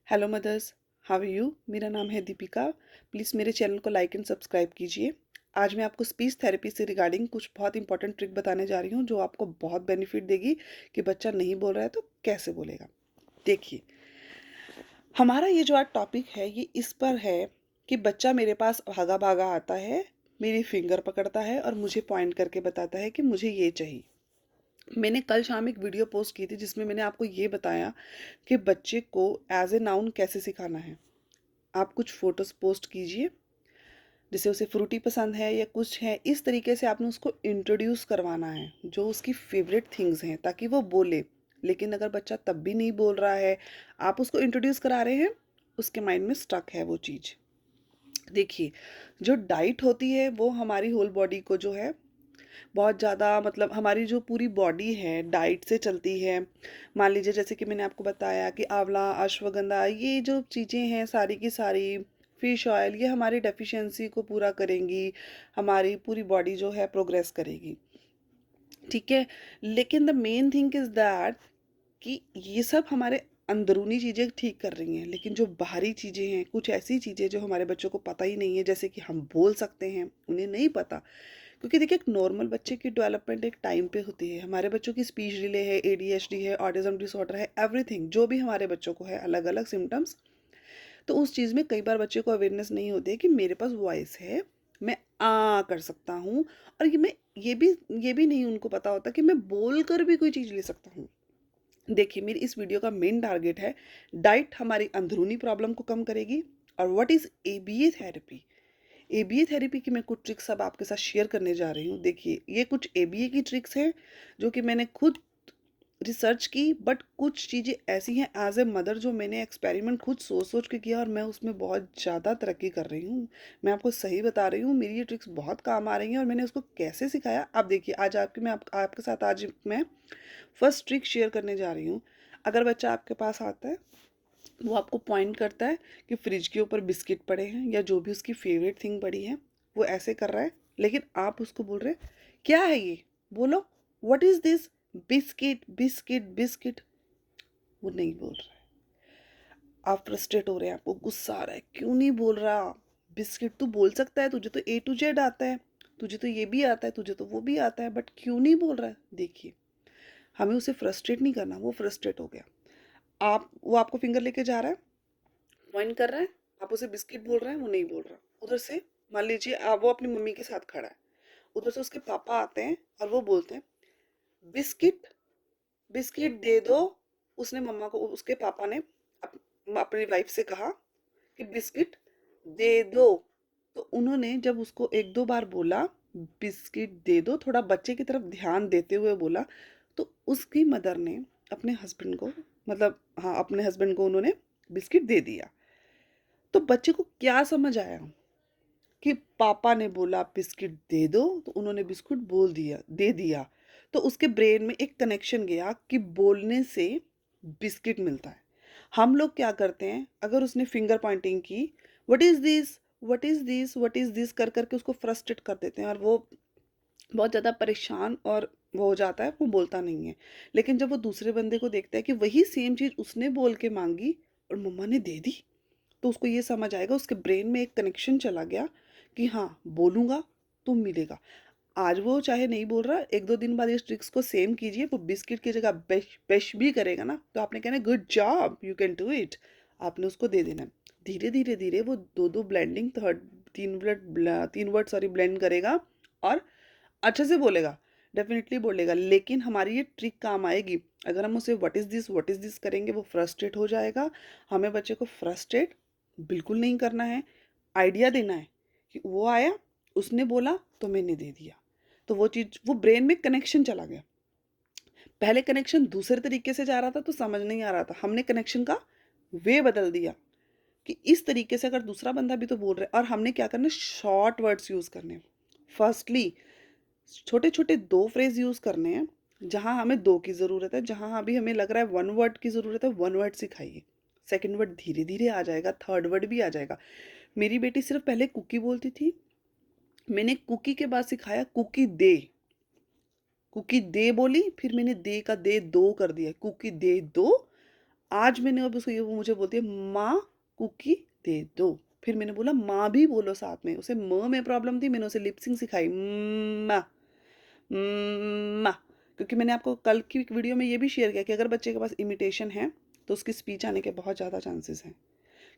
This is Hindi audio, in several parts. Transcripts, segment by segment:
Hello mothers, how are you. मेरा नाम है दीपिका। प्लीज़ मेरे चैनल को लाइक एंड सब्सक्राइब कीजिए। आज मैं आपको स्पीच थेरेपी से रिगार्डिंग कुछ बहुत इंपॉर्टेंट ट्रिक बताने जा रही हूँ जो आपको बहुत बेनिफिट देगी कि बच्चा नहीं बोल रहा है तो कैसे बोलेगा। देखिए, हमारा ये जो आज टॉपिक है ये इस पर है कि बच्चा मेरे पास भागा भागा आता है, मेरी फिंगर पकड़ता है और मुझे पॉइंट करके बताता है कि मुझे ये चाहिए। मैंने कल शाम एक वीडियो पोस्ट की थी जिसमें मैंने आपको ये बताया कि बच्चे को एज ए नाउन कैसे सिखाना है। आप कुछ फ़ोटोज़ पोस्ट कीजिए, जैसे उसे फ्रूटी पसंद है या कुछ है, इस तरीके से आपने उसको इंट्रोड्यूस करवाना है जो उसकी फेवरेट थिंग्स हैं ताकि वो बोले। लेकिन अगर बच्चा तब भी नहीं बोल रहा है, आप उसको इंट्रोड्यूस करा रहे हैं, उसके माइंड में स्टक है वो चीज़। देखिए, जो डाइट होती है वो हमारी होल बॉडी को जो है बहुत ज़्यादा, मतलब हमारी जो पूरी बॉडी है डाइट से चलती है। मान लीजिए जैसे कि मैंने आपको बताया कि आंवला, अश्वगंधा, ये जो चीज़ें हैं सारी की सारी, फिश ऑयल, ये हमारी डेफिशिएंसी को पूरा करेंगी, हमारी पूरी बॉडी जो है प्रोग्रेस करेगी। ठीक है। लेकिन the main thing is that कि ये सब हमारे अंदरूनी चीज़ें ठीक कर रही हैं, लेकिन जो बाहरी चीज़ें हैं, कुछ ऐसी चीज़ें जो हमारे बच्चों को पता ही नहीं है, जैसे कि हम बोल सकते हैं, उन्हें नहीं पता। क्योंकि देखिए, एक नॉर्मल बच्चे की डेवलपमेंट एक टाइम पे होती है। हमारे बच्चों की स्पीच डिले है, एडीएचडी है, ऑटिज्म डिसऑर्डर है, एवरीथिंग जो भी हमारे बच्चों को है, अलग अलग सिम्टम्स। तो उस चीज़ में कई बार बच्चे को अवेयरनेस नहीं होती है कि मेरे पास वॉइस है, मैं कर सकता हूँ। और ये भी नहीं उनको पता होता कि मैं बोल कर भी कोई चीज़ ले सकता हूँ। देखिए, मेरी इस वीडियो का मेन टारगेट है, डाइट हमारी अंदरूनी प्रॉब्लम को कम करेगी। और what is ABA therapy. ABA therapy की मैं कुछ ट्रिक्स अब आपके साथ शेयर करने जा रही हूँ। देखिए, ये कुछ एबीए की ट्रिक्स हैं जो कि मैंने खुद रिसर्च की, बट कुछ चीज़ें ऐसी हैं एज ए मदर जो मैंने एक्सपेरिमेंट खुद सोच सोच के किया और मैं उसमें बहुत ज़्यादा तरक्की कर रही हूँ। मैं आपको सही बता रही हूँ, मेरी ये ट्रिक्स बहुत काम आ रही हैं और मैंने उसको कैसे सिखाया आप देखिए। आज आपके साथ आज मैं फर्स्ट ट्रिक शेयर करने जा रही हूँ। अगर बच्चा आपके पास आता है, वो आपको पॉइंट करता है कि फ्रिज के ऊपर बिस्किट पड़े हैं या जो भी उसकी फेवरेट थिंग पड़ी है, वो ऐसे कर रहा है, लेकिन आप उसको बोल रहे हैं क्या है ये, बोलो what is this, biscuit biscuit biscuit. वो नहीं बोल रहा है। आप फ्रस्ट्रेट हो रहे हैं, आपको गुस्सा आ रहा है, क्यों नहीं बोल रहा। बिस्किट तू बोल सकता है, तुझे तो ए टू जेड आता है, तुझे तो ये भी आता है, तुझे तो वो भी आता है, बट क्यों नहीं बोल रहा है। देखिए, हमें उसे फ्रस्ट्रेट नहीं करना, वो फ्रस्ट्रेट हो गया। वो आपको फिंगर लेके जा रहा है, पॉइंट कर रहा है, आप उसे बिस्किट बोल रहे हैं, वो नहीं बोल रहा। उधर से मान लीजिए आप, वो अपनी मम्मी के साथ खड़ा है, उधर से उसके पापा आते हैं और वो बोलते हैं बिस्किट बिस्किट दे दो। उसने मम्मा को, उसके पापा ने अपनी वाइफ से कहा कि बिस्किट दे दो। तो उन्होंने जब उसको एक दो बार बोला बिस्किट दे दो, थोड़ा बच्चे की तरफ ध्यान देते हुए बोला, तो उसकी मदर ने अपने हस्बैंड को, मतलब हाँ, अपने हस्बैंड को उन्होंने बिस्किट दे दिया। तो बच्चे को क्या समझ आया कि पापा ने बोला बिस्किट दे दो, तो उन्होंने बिस्कुट बोल दिया, दे दिया। तो उसके ब्रेन में एक कनेक्शन गया कि बोलने से बिस्किट मिलता है। हम लोग क्या करते हैं, अगर उसने फिंगर पॉइंटिंग की, what is this, what is this, what is this कर करके उसको फ्रस्ट्रेट कर देते हैं और वो बहुत ज़्यादा परेशान और वो हो जाता है, वो बोलता नहीं है। लेकिन जब वो दूसरे बंदे को देखता है कि वही सेम चीज़ उसने बोल के मांगी और मम्मा ने दे दी, तो उसको ये समझ आएगा, उसके ब्रेन में एक कनेक्शन चला गया कि हाँ, बोलूँगा तो मिलेगा। आज वो चाहे नहीं बोल रहा, एक दो दिन बाद इस ट्रिक्स को सेम कीजिए, वो बिस्किट की जगह बेश बेश भी करेगा ना, तो आपने कहना good job, you can do it. आपने उसको दे देना है। धीरे धीरे धीरे वो दो दो ब्लेंडिंग, तीन वर्ड सॉरी ब्लेंड करेगा और अच्छे से बोलेगा, डेफिनेटली बोलेगा। लेकिन हमारी ये ट्रिक काम आएगी अगर हम उसे व्हाट इज़ दिस करेंगे, वो फ्रस्ट्रेट हो जाएगा। हमें बच्चे को फ्रस्ट्रेट बिल्कुल नहीं करना है, आइडिया देना है कि वो आया, उसने बोला तो मैंने दे दिया। तो वो चीज़, वो ब्रेन में कनेक्शन चला गया। पहले कनेक्शन दूसरे तरीके से जा रहा था तो समझ नहीं आ रहा था, हमने कनेक्शन का वे बदल दिया कि इस तरीके से अगर दूसरा बंदा भी तो बोल रहा है। और हमने क्या करना, शॉर्ट वर्ड्स यूज़ करने। फर्स्टली छोटे छोटे दो फ्रेज यूज़ करने हैं। जहाँ हमें दो की ज़रूरत है, जहाँ अभी हमें लग रहा है वन वर्ड की ज़रूरत है, वन वर्ड सिखाइए। सेकंड वर्ड धीरे धीरे आ जाएगा, थर्ड वर्ड भी आ जाएगा। मेरी बेटी सिर्फ पहले कुकी बोलती थी, मैंने कुकी के बाद सिखाया कुकी दे। कुकी दे बोली, फिर मैंने दे का दे दो कर दिया, कुकी दे दो। आज मैंने अब उसको वो मुझे बोलती है माँ कुकी दे दो। फिर मैंने बोला माँ भी बोलो साथ में, उसे म में प्रॉब्लम थी, मैंने उसे लिपसिंग सिखाई माँ माँ। क्योंकि मैंने आपको कल की वीडियो में ये भी शेयर किया कि अगर बच्चे के पास इमिटेशन है तो उसकी स्पीच आने के बहुत ज़्यादा चांसेस हैं,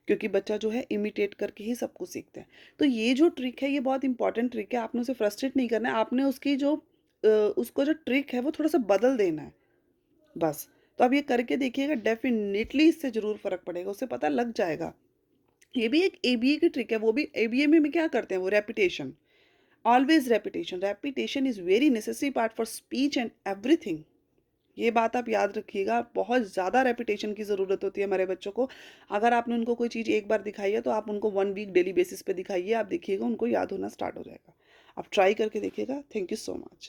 क्योंकि बच्चा जो है इमिटेट करके ही सब कुछ सीखता है। तो ये जो ट्रिक है ये बहुत इंपॉर्टेंट ट्रिक है, आपने उसे फ्रस्ट्रेट नहीं करना है, आपने उसकी जो उसको जो ट्रिक है वो थोड़ा सा बदल देना है बस। तो आप ये करके देखिएगा, डेफिनेटली इससे ज़रूर फ़र्क पड़ेगा, उसे पता लग जाएगा। ये भी एक एबीए की ट्रिक है, वो भी एबीए में क्या करते हैं वो repetition, always repetition. Repetition is very necessary part for speech and everything. ये बात आप याद रखिएगा, बहुत ज़्यादा रेपिटेशन की ज़रूरत होती है हमारे बच्चों को। अगर आपने उनको कोई चीज़ एक बार दिखाई है तो आप उनको 1 वीक डेली बेसिस पे दिखाइए, आप देखिएगा उनको याद होना स्टार्ट हो जाएगा। आप ट्राई करके देखिएगा। Thank you so much.